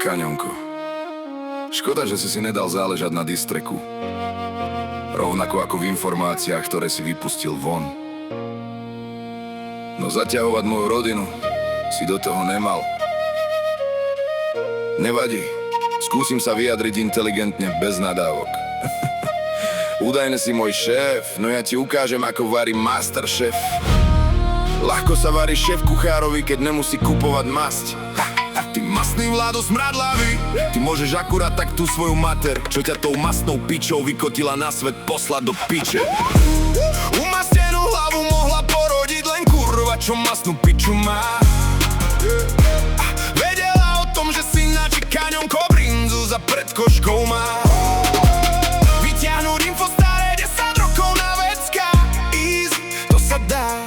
Kaňonko, škoda, že si nedal záležať na distreku. Rovnako ako v informáciách, ktoré si vypustil von. No zaťahovať moju rodinu si do toho nemal. Nevadí, skúsim sa vyjadriť inteligentne, bez nadávok. Údajne si môj šéf, no ja ti ukážem, ako varí Masterchef. Ľahko sa varí šéf kuchárovi, keď nemusí kupovať masť. Ty masný Vlado smradlavý, ty môžeš akurát tak tú svoju mater, čo ťa tou masnou pičou vykotila na svet, poslať do piče. Umastenú hlavu mohla porodiť len kurva, čo masnú piču má. Vedela o tom, že si načí Kaňonko brinzu za predkoškou má. Vyťahnuť info staré 10 rokov na vecka, easy, to sa dá.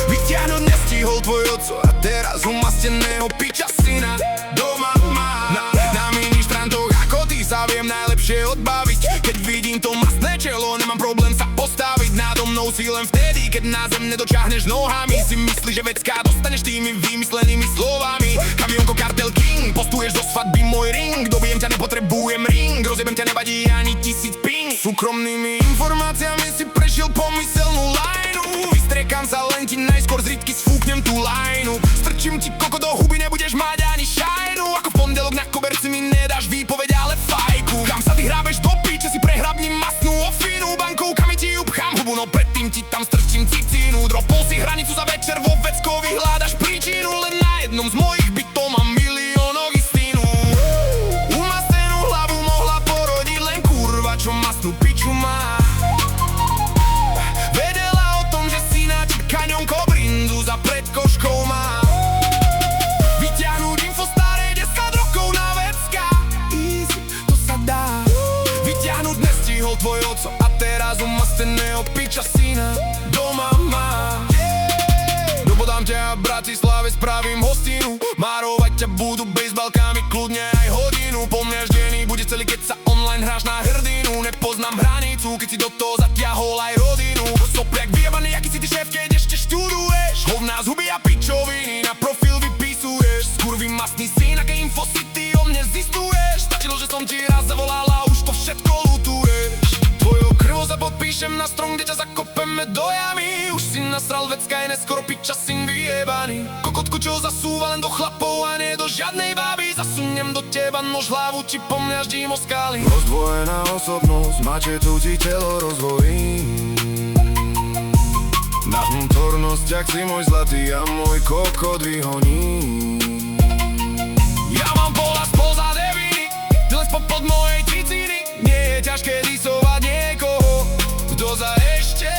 Vyťahnuť nestihol tvoj oco a teraz umasteného piča syna doma má. Na ministrantoch ako ty sa viem najlepšie odbaviť. Keď vidím to masné čelo, nemám problém sa postaviť. Nado mnou si len vtedy, keď na zem nedočahneš nohami. Si myslíš, že vecká dostaneš tými vymyslenými slovami. Kamionko Kartel King, postuješ do svadby môj ring. Dobijem ťa, nepotrebujem ring, rozjebem ťa, nevadí ani 1000 ping. Súkromnými informáciami si prešiel pomyselnú lajnu. Vystriekam sa, len ti najskôr z rytky sfúknem tú lajnu. Strčím ti koko do huby, nebudeš mať ani šajnu. Ako v pondelok na koberci mi nedáš výpoveď, ale fajku. Kam sa ty hrábeš do piče, si prehrabním masnú ofinu. Bankovkami ti upchám hubu, no predtým ti tam strčím cicínu. Dropol si hranicu za večer, vo veckovi hľadaš príčinu. Len na jednom z mojich bytov mám miliónov istínu. Umastenú hlavu mohla porodiť len kurva, čo masnú piču má. Vedela o tom, že si načí Kaňonko brinzu za predkoškou má. Vyťahnuť info staré 10 rokov na vecka, easy, to sa dá. Vyťahnuť nestihol tvoj oco a teraz umasteného piča syna doma má. Dobodám ťa v Bratislave, spravím hostinu. Márovať ťa budú bejsbalkami kľudne aj hodinu. Po mňa ždený bude celý, keď sa online hráš na hrdinu. Nepoznám hranicu, keď si do toho zatiahol aj rodinu. Sopliak vyjebaný, aký si ty šéf, keď ešte študuješ. Hovná z huby a pičoviny na profil vypisuješ. Skurvý masný syn, aké info si ty o mne zistuješ. Stačilo, že som ti raz zavolala, už to všetko lutuješ. Tvojou krvou sa podpíšem na strom, kde ťa zakopeme do jamy. Už si nasral vecka, je neskoro piča syn vyjebaný. Kokotku, čo zasúva len do chlapov a nie do žiadnej baby. Zasuniem do teba nož, hlavu ti po mňa ždím o skaly. Rozdvojená osobnosť, mačetu ti telo rozvojí. Na vnútornostiach si môj zlatý a môj kokot vyhoní. Ja mám bola spoza deviny, ty len spod mojej ciciny. Nie je ťažké disovať niekoho, kto za ešte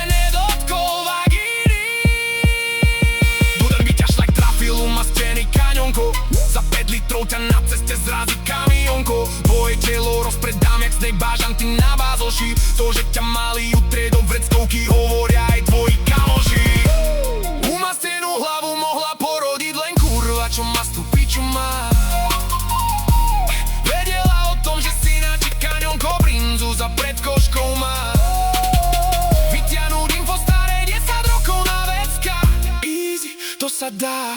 nedotkol vagíny. Budem by ťa šlak trafil, umastený Kaňonko. Za 5 litrov ťa na ceste zrazí kamionko. Tvoje telo rozpredám jak snake bažanty na bázoši. To, že ťa mali utrie do vreckovky, hovoria aj tvoji kamoši. Umastenú hlavu mohla porodiť len kurva, čo masnú piču má. Vedela o tom, že si načí Kaňonko brinzu za predkoškou má. Vyťahnuť info staré 10 rokov na vecka, easy, to sa dá.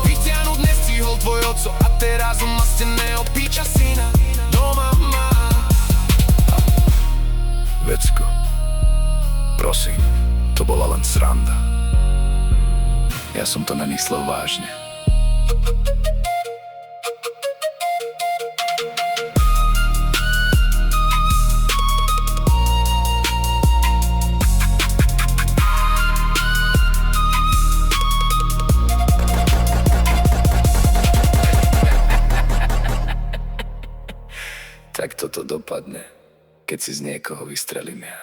Vyťahnuť nestihol tvoj oco a teraz umasteného piča syna doma má. Vecko, prosím, to bola len sranda. Ja som to nemyslel vážne. Tak toto dopadne, keď si z niekoho vystrelím ja.